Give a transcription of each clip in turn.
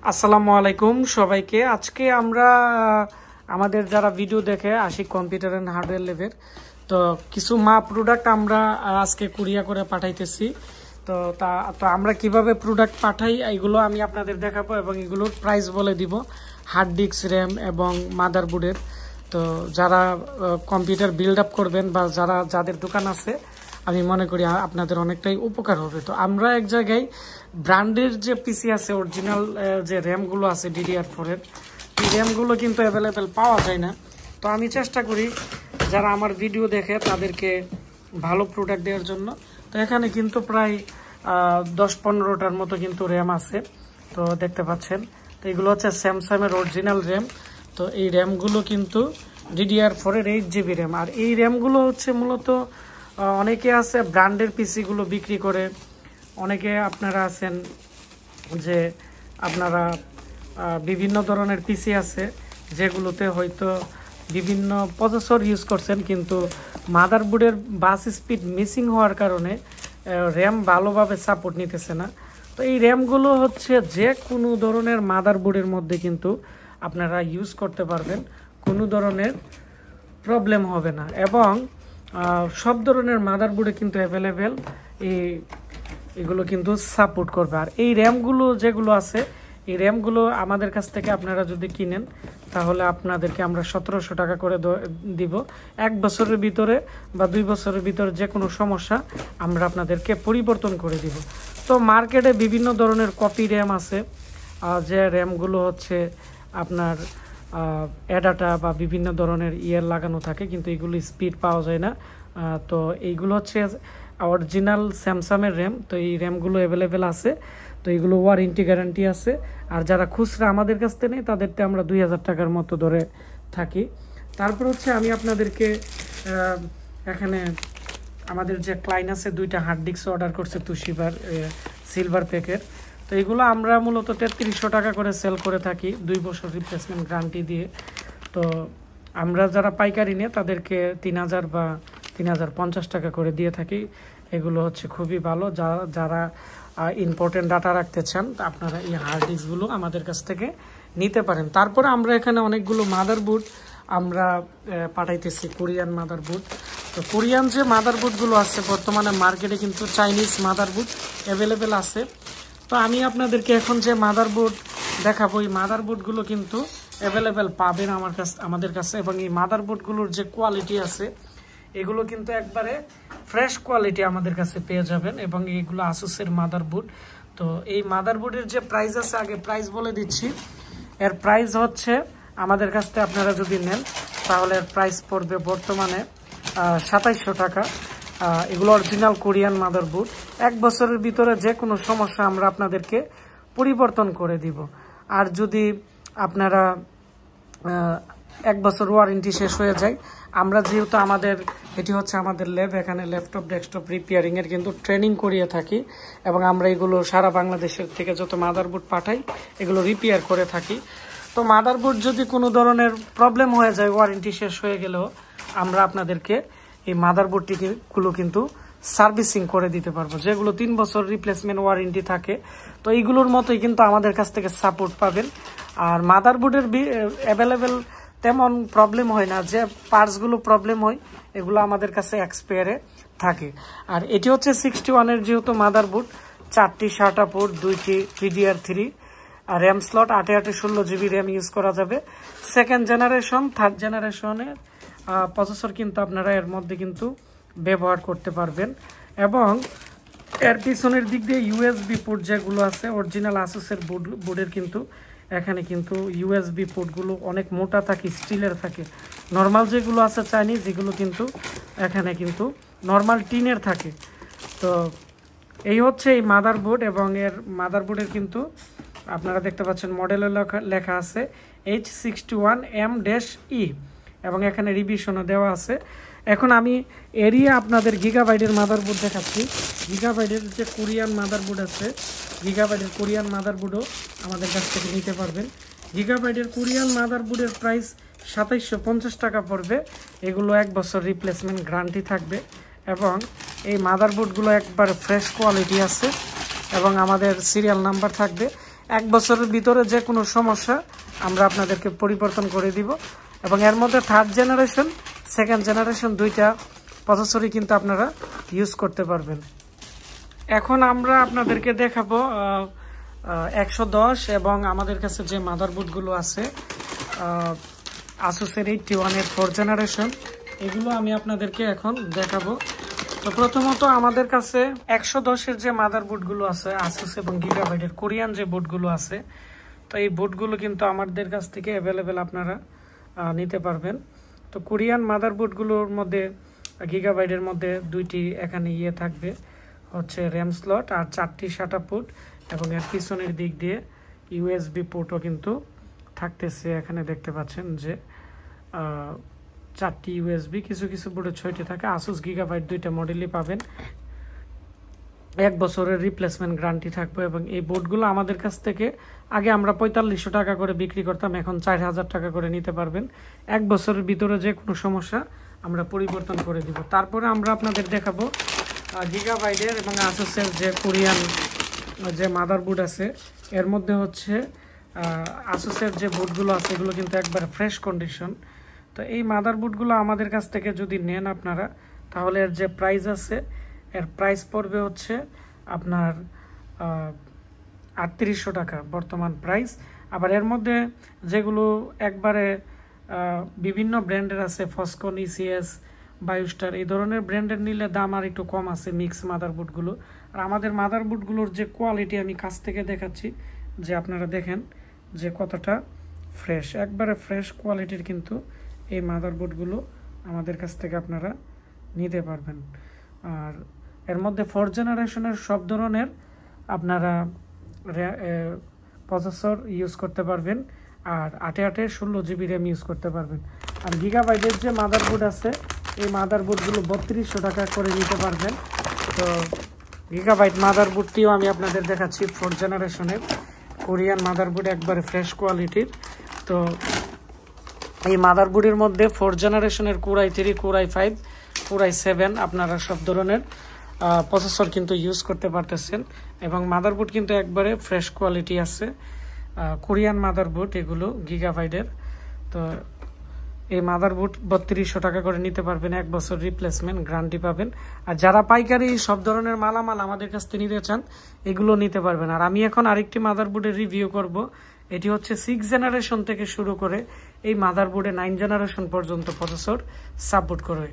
আসসালামু আলাইকুম সবাইকে। আজকে আমরা আমাদের যারা ভিডিও দেখে Ashik computer and hardware level তো কিছু প্রোডাক্ট আমরা আজকে কুরিয়ার করে পাঠাইতেছি। তো আমরা কিভাবে প্রোডাক্ট পাঠাই এগুলো আমি আপনাদের দেখাবো এবং এগুলোর প্রাইস বলে দিব, হার্ড ডিস্ক, র্যাম এবং মাদারবোর্ডের। তো যারা কম্পিউটার বিল্ড আপ করবেন বা যাদের দোকান আছে আমি মনে করি আপনাদের অনেকটাই উপকার হবে। তো আমরা এক জায়গায় ব্র্যান্ডের যে পিসি আছে, অরিজিনাল যে র্যামগুলো আছে DDR4 এর, এই র্যামগুলো কিন্তু অ্যাভেলেবেল পাওয়া যায় না। তো আমি চেষ্টা করি যারা আমার ভিডিও দেখে তাদেরকে ভালো প্রোডাক্ট দেওয়ার জন্য। তো এখানে কিন্তু প্রায় 10-15টার মতো কিন্তু র্যাম আছে, তো দেখতে পাচ্ছেন। তো এগুলো হচ্ছে স্যামসাংয়ের অরিজিনাল র্যাম। তো এই র্যামগুলো কিন্তু DDR4 এর 8GB র্যাম। আর এই র্যামগুলো হচ্ছে মূলত অনেকে আছে ব্র্যান্ডের পিসিগুলো বিক্রি করে, অনেকে আপনারা আছেন যে আপনারা বিভিন্ন ধরনের পিসি আছে যেগুলোতে হয়তো বিভিন্ন প্রসেসর ইউজ করছেন, কিন্তু মাদারবোর্ডের বাস স্পিড মিসিং হওয়ার কারণে র্যাম ভালোভাবে সাপোর্ট নিতেছে না। তো এই র্যামগুলো হচ্ছে যে কোনো ধরনের মাদারবোর্ডের মধ্যে কিন্তু আপনারা ইউজ করতে পারবেন, কোনো ধরনের প্রবলেম হবে না। এবং সব ধরনের মাদারবোর্ডে কিন্তু অ্যাভেলেবেল এগুলো কিন্তু সাপোর্ট করবে। আর এই র্যামগুলো যেগুলো আছে, এই র্যামগুলো আমাদের কাছ থেকে আপনারা যদি কিনেন তাহলে আপনাদেরকে আমরা 1700 টাকা করে দিব। 1 বছরের ভিতরে বা 2 বছরের ভিতরে যে কোনো সমস্যা আমরা আপনাদেরকে পরিবর্তন করে দিব। তো মার্কেটে বিভিন্ন ধরনের কপি র্যাম আছে, যে র্যামগুলো হচ্ছে আপনার অ্যাডাটা বা বিভিন্ন ধরনের লাগানো থাকে, কিন্তু এগুলো স্পিড পাওয়া যায় না। তো এইগুলো হচ্ছে অরিজিনাল স্যামসাংয়ের র্যাম। তো এই র্যামগুলো অ্যাভেলেবেল আছে, তো এগুলো ওয়ারেন্টি গ্যারান্টি আছে। আর যারা খুচরা আমাদের কাছ থেকে নেই তাদেরতে আমরা 2000 টাকার মতো ধরে থাকি। তারপর হচ্ছে আমি আপনাদেরকে এখানে আমাদের যে ক্লায়েন্ট আছে 2টা হার্ড ডিস্ক অর্ডার করছে তুশিবার সিলভার প্যাকের। তো এগুলো আমরা মূলত 3300 টাকা করে সেল করে থাকি 2 বছর রিপ্লেসমেন্ট গ্যারান্টি দিয়ে। তো আমরা যারা পাইকারি নিয়ে তাদেরকে 3000 বা 3050 টাকা করে দিয়ে থাকি। এগুলো হচ্ছে খুবই ভালো। যারা ইম্পর্টেন্ট ডাটা রাখতে চান আপনারা এই হার্ড ডিস্কগুলো আমাদের কাছ থেকে নিতে পারেন। তারপরে আমরা এখানে অনেকগুলো মাদারবোর্ড আমরা পাঠাইতেছি, কোরিয়ান মাদারবোর্ড। তো কোরিয়ান যে মাদারবোর্ডগুলো আছে বর্তমানে মার্কেটে কিন্তু চাইনিজ মাদারবোর্ড অ্যাভেলেবেল আছে। তো আমি আপনাদেরকে এখন যে মাদারবোর্ড দেখাবো, এই মাদারবোর্ডগুলো কিন্তু অ্যাভেলেবেল পাবেন আমাদের কাছে। এবং এই মাদারবোর্ডগুলোর যে কোয়ালিটি আছে এগুলো কিন্তু একবারে ফ্রেশ কোয়ালিটি আমাদের কাছে পেয়ে যাবেন। এবং এইগুলো আসুসের মাদারবোর্ড। তো এই মাদারবোর্ডের যে প্রাইস আছে, আগে প্রাইস বলে দিচ্ছি। এর প্রাইস হচ্ছে আমাদের কাছ থেকে আপনারা যদি নেন তাহলে এর প্রাইস পড়বে বর্তমানে 2700 টাকা। এগুলো অরিজিনাল কোরিয়ান মাদারবোর্ড। 1 বছরের ভিতরে যে কোনো সমস্যা আমরা আপনাদেরকে পরিবর্তন করে দিব। আর যদি আপনারা 1 বছর ওয়ারেন্টি শেষ হয়ে যায়, আমরা যেহেতু এটি হচ্ছে আমাদের ল্যাব, এখানে ল্যাপটপ ডেস্কটপ রিপেয়ারিং এর কিন্তু ট্রেনিং করিয়ে থাকি। এবং আমরা এগুলো সারা বাংলাদেশের থেকে যত মাদারবোর্ড পাঠাই এগুলো রিপেয়ার করে থাকি। তো মাদারবোর্ড যদি কোনো ধরনের প্রবলেম হয়ে যায়, ওয়ারেন্টি শেষ হয়ে গেলেও আমরা আপনাদেরকে এই মাদারবোর্ডগুলো কিন্তু সার্ভিসিং করে দিতে পারবো, যেগুলো 3 বছর রিপ্লেসমেন্ট ওয়ারেন্টি থাকে। তো এইগুলোর মতোই কিন্তু আমাদের কাছ থেকে সাপোর্ট পাবেন। আর মাদারবোর্ডের অ্যাভেলেবেল তেমন প্রবলেম হয় না, যে পার্টসগুলো প্রবলেম হয় এগুলো আমাদের কাছে এক্সপায়ারে থাকে। আর এটি হচ্ছে 61 এর যেহেতু মাদারবোর্ড, 4টি SATA পোর্ট, 2টি DDR3 আর RAM slot 8/16GB RAM use করা যাবে। সেকেন্ড জেনারেশন, থার্ড জেনারেশনের প্রসেসর কিন্তু আপনারা এর মধ্যে কিন্তু ব্যবহার করতে পারবেন। এবং এর পিছনের দিক দিয়ে USB পোর্ট যেগুলো আছে অরিজিনাল আসুসের বোর্ডের কিন্তু এখানে কিন্তু USB পোর্টগুলো অনেক মোটা থাকে, স্টিলের থাকে। নর্মাল যেগুলো আছে চাইনিজ, এগুলো কিন্তু এখানে কিন্তু নর্মাল টিনের থাকে। তো এই হচ্ছে এই মাদারবোর্ড। এবং এর মাদারবোর্ডের কিন্তু আপনারা দেখতে পাচ্ছেন মডেলে লেখা আছে H61M-E এবং এখানে রিভিশনও দেওয়া আছে। এখন আমি এরিয়া আপনাদের গিগাবাইটের মাদারবোর্ড দেখাচ্ছি। গিগাবাইটের যে কোরিয়ান মাদারবোর্ড আছে, গিগাবাইটের কোরিয়ান মাদারবোর্ডও আমাদের কাছ থেকে নিতে পারবেন। গিগাবাইটের কোরিয়ান মাদারবোর্ডের প্রাইস 2750 টাকা পড়বে। এগুলো 1 বছর রিপ্লেসমেন্ট গ্যারান্টি থাকবে। এবং এই মাদারবোর্ডগুলো একবারে ফ্রেশ কোয়ালিটি আছে এবং আমাদের সিরিয়াল নাম্বার থাকবে। 1 বছরের ভিতরে যে কোনো সমস্যা আমরা আপনাদেরকে পরিবর্তন করে দিব। এবং এর মধ্যে 3rd জেনারেশন 2nd জেনারেশন দুইটা প্রসেসরই কিন্তু আপনারা ইউজ করতে পারবেন। এখন আমরা আপনাদেরকে দেখাবো 110 এবং আমাদের কাছে যে মাদারবোর্ডগুলো আছে আসুসের 81 এর 4th জেনারেশন, এগুলো আমি আপনাদেরকে এখন দেখাবো। তো প্রথমত আমাদের কাছে 110 এর যে মাদারবোর্ডগুলো আছে আসুস এবং গিগাবাইটের কোরিয়ান যে বোর্ডগুলো আছে, তো এই বোর্ডগুলো কিন্তু আমাদের কাছ থেকে অ্যাভেলেবেল আপনারা নিতে পারবেন। তো কোরিয়ান মাদারবোর্ডগুলোর মধ্যে গিগাবাইটের মধ্যে দুইটি এখানে থাকবে হচ্ছে র্যাম স্লট আর 4টি SATA পোর্ট, এবং এর পিছনের দিক দিয়ে ইউএসবি পোর্টও কিন্তু থাকতেছে। এখানে দেখতে পাচ্ছেন যে 4টি ইউএসবি, কিছু কিছু বোর্ডে 6টি থাকে। আসুস গিগাবাইট দুইটা মডেলই পাবেন, 1 বছরের রিপ্লেসমেন্ট গ্যারান্টি থাকবে। এবং এই বোর্ডগুলো আমাদের কাছ থেকে আগে আমরা 4500 টাকা করে বিক্রি করতাম, এখন 4000 টাকা করে নিতে পারবেন। 1 বছরের ভিতরে যে কোনো সমস্যা আমরা পরিবর্তন করে দিব। তারপরে আমরা আপনাদের দেখাবো গিগাবাইটের এবং আসুসের যে কোরিয়ান যে মাদারবোর্ড আছে, এর মধ্যে হচ্ছে আসুসের যে বোর্ডগুলো আছে এগুলো কিন্তু একবার ফ্রেশ কন্ডিশন। তো এই মাদারবোর্ডগুলো আমাদের কাছ থেকে যদি নেন আপনারা, তাহলে এর যে প্রাইস আছে এর প্রাইস পড়বে হচ্ছে আপনার 3800 টাকা বর্তমান প্রাইস। আবার এর মধ্যে যেগুলো একবারে বিভিন্ন ব্র্যান্ডের আছে, ফসকন, ইসিএস, বায়োস্টার, এই ধরনের ব্র্যান্ডের নিলে দাম আর একটু কম আছে মিক্স মাদারবোর্ডগুলো। আর আমাদের মাদারবোর্ডগুলোর যে কোয়ালিটি আমি কাছ থেকে দেখাচ্ছি, যে আপনারা দেখেন যে কতটা ফ্রেশ, একবারে ফ্রেশ কোয়ালিটির কিন্তু এই মাদারবোর্ডগুলো আমাদের কাছ থেকে আপনারা নিতে পারবেন। আর এর মধ্যে 4th জেনারেশনের সব ধরনের আপনারা প্রসেসর ইউজ করতে পারবেন, আর 8 16 GB র্যাম ইউজ করতে পারবেন। আর গিগাবাইটের যে মাদারবোর্ড আছে এই মাদারবোর্ডগুলো 3200 টাকা করে নিতে পারবেন। তো গিগাবাইট মাদারবোর্ডটিও আমি আপনাদের দেখাচ্ছি, 4th জেনারেশনের কোরিয়ান মাদারবোর্ড, একবারে ফ্রেশ কোয়ালিটির। তো এই মাদারবোর্ডের মধ্যে 4th জেনারেশনের Core i3, Core i5, Core i7 আপনারা সব ধরনের প্রসেসর কিন্তু ইউজ করতে পারতেছেন। এবং মাদারবোর্ড কিন্তু একবারে ফ্রেশ কোয়ালিটি আছে, কোরিয়ান মাদারবোর্ড এগুলো গিগাবাইটের। তো এই মাদারবোর্ড 3200 টাকা করে নিতে পারবেন, 1 বছর রিপ্লেসমেন্ট গ্যারান্টি পাবেন। আর যারা পাইকারি সব ধরনের মালামাল আমাদের কাছ থেকে নিতে চান এগুলো নিতে পারবেন। আর আমি এখন আরেকটি মাদারবোর্ডের রিভিউ করব, এটি হচ্ছে 6th জেনারেশন থেকে শুরু করে এই মাদারবোর্ডে 9th জেনারেশন পর্যন্ত প্রসেসর সাপোর্ট করে।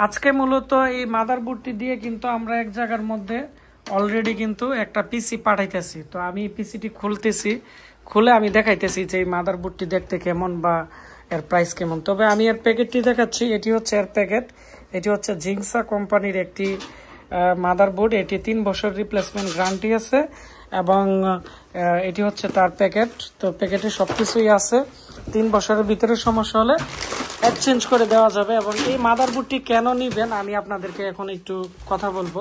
আজকে মূলত এই মাদারবোর্ডটি দিয়ে কিন্তু আমরা এক জায়গার মধ্যে অলরেডি কিন্তু একটা পিসি পাঠাইতেছি। তো আমি পিসিটি খুলতেছি, খুলে আমি দেখাইতেছি যে এই মাদারবোর্ডটি দেখতে কেমন বা এর প্রাইস কেমন। তবে আমি এর প্যাকেটটি দেখাচ্ছি, এটি হচ্ছে এর প্যাকেট। এটি হচ্ছে জিংসা কোম্পানির একটি মাদারবোর্ড, এটি 3 বছর রিপ্লেসমেন্ট গ্যারান্টি আছে, এবং এটি হচ্ছে তার প্যাকেট। তো প্যাকেটে সবকিছুই আছে, 3 বছরের ভিতরে সমস্যা হলে এক্সচেঞ্জ করে দেওয়া যাবে। এবং এই মাদারবোর্ডটি কেন নিবেন আমি আপনাদেরকে এখন একটু কথা বলবো।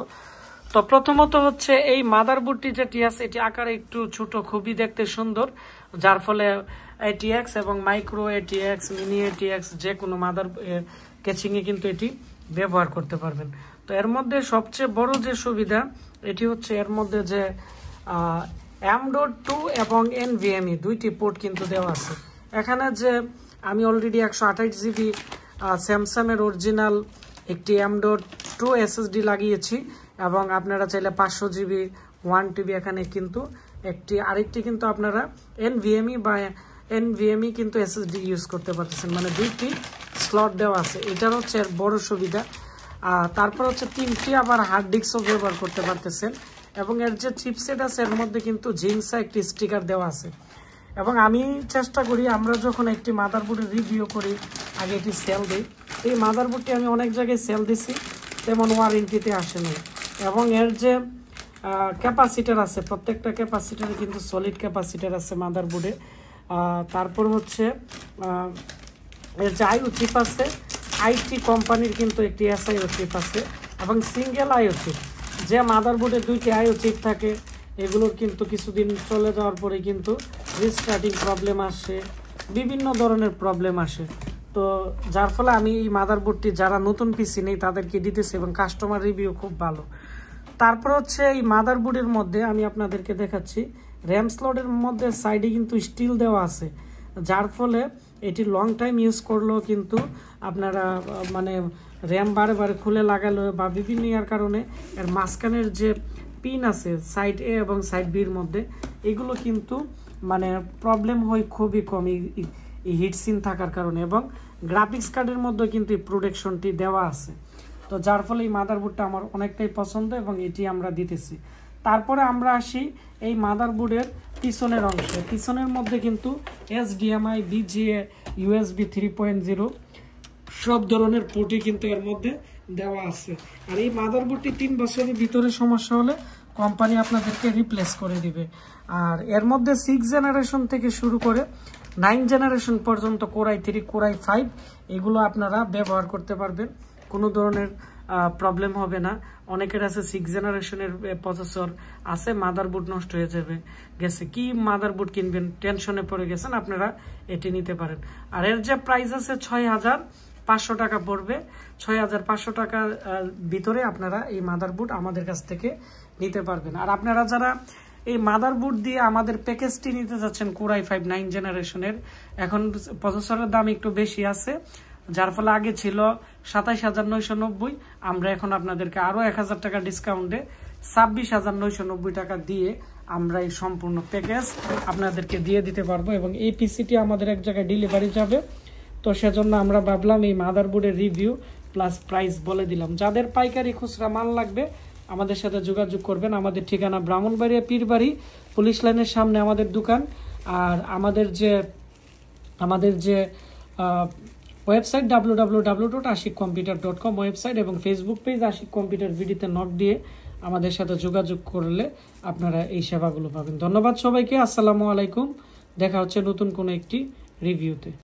তো প্রথমত হচ্ছে এই মাদারবোর্ডটি যেটি আছে এটি আকারে একটু ছোট, খুবই দেখতে সুন্দর, যার ফলে ATX এবং মাইক্রো ATX, মিনি ATX যে কোনো মাদার ক্যাচিংয়ে কিন্তু এটি ব্যবহার করতে পারবেন। তো এর মধ্যে সবচেয়ে বড় যে সুবিধা এটি হচ্ছে এর মধ্যে যে M.2 এবং NVMe দুইটি পোর্ট কিন্তু দেওয়া আছে। এখানে যে আমি অলরেডি 128 GB স্যামসাংয়ের অরিজিনাল একটি M.2 SSD লাগিয়েছি, এবং আপনারা চাইলে 500 GB 1TB এখানে কিন্তু আরেকটি কিন্তু আপনারা NVMe কিন্তু SSD ইউজ করতে পারতেছেন, মানে দুইটি স্লট দেওয়া আছে। এটার হচ্ছে এর বড় সুবিধা। তারপর হচ্ছে 3টি আবার হার্ড ডিস্কও ব্যবহার করতে পারতেছেন, এবং এর যে চিপসেট আছে এর মধ্যে কিন্তু জিংসা একটি স্টিকার দেওয়া আছে। এবং আমি চেষ্টা করি আমরা যখন একটি মাদারবোর্ডের রিভিউ করি আগে এটি সেল দিই। এই মাদারবোর্ডটি আমি অনেক জায়গায় সেল দিছি, তেমন ওয়ারেন্টিতে আসে না। এবং এর যে ক্যাপাসিটার আছে, প্রত্যেকটা ক্যাপাসিটারে কিন্তু সলিড ক্যাপাসিটার আছে মাদারবোর্ডে। তারপর হচ্ছে এর যে আইও চিপ আছে, আইটি কোম্পানির কিন্তু একটি SIO চিপ আছে, এবং সিঙ্গেল আইও চিপ। যে মাদারবোর্ডে 2টি আইও চিপ থাকে এগুলোর কিন্তু কিছুদিন চলে যাওয়ার পরে কিন্তু রিস্টার্টিং প্রবলেম আসে, বিভিন্ন ধরনের প্রবলেম আসে। তো যার ফলে আমি এই মাদারবোর্ডটি যারা নতুন পিসি নেই তাদেরকে দিতেছি, এবং কাস্টমার রিভিউ খুব ভালো। তারপর হচ্ছে এই মাদারবোর্ডের মধ্যে আমি আপনাদেরকে দেখাচ্ছি র্যাম স্লটের মধ্যে সাইডে কিন্তু স্টিল দেওয়া আছে, যার ফলে এটি লং টাইম ইউজ করলেও কিন্তু আপনারা মানে র্যাম বারে বারে খুলে লাগালো বা বিভিন্ন ইয়ার কারণে এর মাঝখানের যে পিন আছে সাইড এ এবং সাইড বির মধ্যে, এগুলো কিন্তু মানে প্রবলেম হয় খুবই কম এই হিটসিন থাকার কারণে। এবং গ্রাফিক্স কার্ডের মধ্যে কিন্তু এই প্রোটেকশনটি দেওয়া আছে, তো যার ফলে এই মাদারবোর্ডটা আমার অনেকটাই পছন্দ এবং এটি আমরা দিতেছি। তারপরে আমরা আসি এই মাদারবোর্ডের পিছনের অংশে। পিছনের মধ্যে কিন্তু HDMI, VGA, USB 3.0 সব ধরনের পোর্টই কিন্তু এর মধ্যে দেওয়া আছে। আর এই মাদারবোর্ডটি 3 বছরের ভিতরে সমস্যা হলে কোম্পানি আপনাদেরকে রিপ্লেস করে দিবে। আর এর মধ্যে 6 জেনারেশন থেকে শুরু করে 9 জেনারেশন পর্যন্ত Core i3, Core i5 এগুলো আপনারা ব্যবহার করতে পারবেন, কোনো ধরনের প্রবলেম হবে না। অনেকের আছে 6 জেনারেশনের প্রসেসর আছে, মাদারবোর্ড নষ্ট হয়ে যাবে গেছে, কি মাদারবোর্ড কিনবেন টেনশনে পড়ে গেছেন, আপনারা এটি নিতে পারেন। আর এর যে প্রাইস আছে 6500 টাকা পড়বে, 6500 টাকার ভিতরে আপনারা এই মাদারবোর্ড আমাদের কাছ থেকে নিতে পারবেন। আর আপনারা যারা এই মাদারবোর্ড দিয়ে আমাদের প্যাকেজটি নিতে যাচ্ছেন Core i5 9 জেনারেশনের, এখন প্রসেসরের দাম একটু বেশি আছে, যার ফলে আগে ছিল 27990, আমরা এখন আপনাদেরকে আরো 1000 টাকা ডিসকাউন্টে 26990 টাকা দিয়ে আমরা এই সম্পূর্ণ প্যাকেজ আপনাদেরকে দিয়ে দিতে পারবো। এবং এই পিসিটি আমাদের এক জায়গায় ডেলিভারি যাবে, তো সেজন্য আমরা ভাবলাম এই মাদারবোর্ডের রিভিউ প্লাস প্রাইস বলে দিলাম। যাদের পাইকারি খুচরা মাল লাগবে আমাদের সাথে যোগাযোগ করবেন। আমাদের ঠিকানা ব্রাহ্মণবাড়িয়া পীরবাড়ি পুলিশ লাইনের সামনে আমাদের দোকান। আর আমাদের যে ওয়েবসাইট www.ashikcomputer.com ওয়েবসাইট এবং ফেসবুক পেজ আশিক কম্পিউটার ভিডিওতে নক দিয়ে আমাদের সাথে যোগাযোগ করলে আপনারা এই সেবাগুলো পাবেন। ধন্যবাদ সবাইকে, আসসালামু আলাইকুম। দেখা হচ্ছে নতুন কোনো একটি রিভিউতে।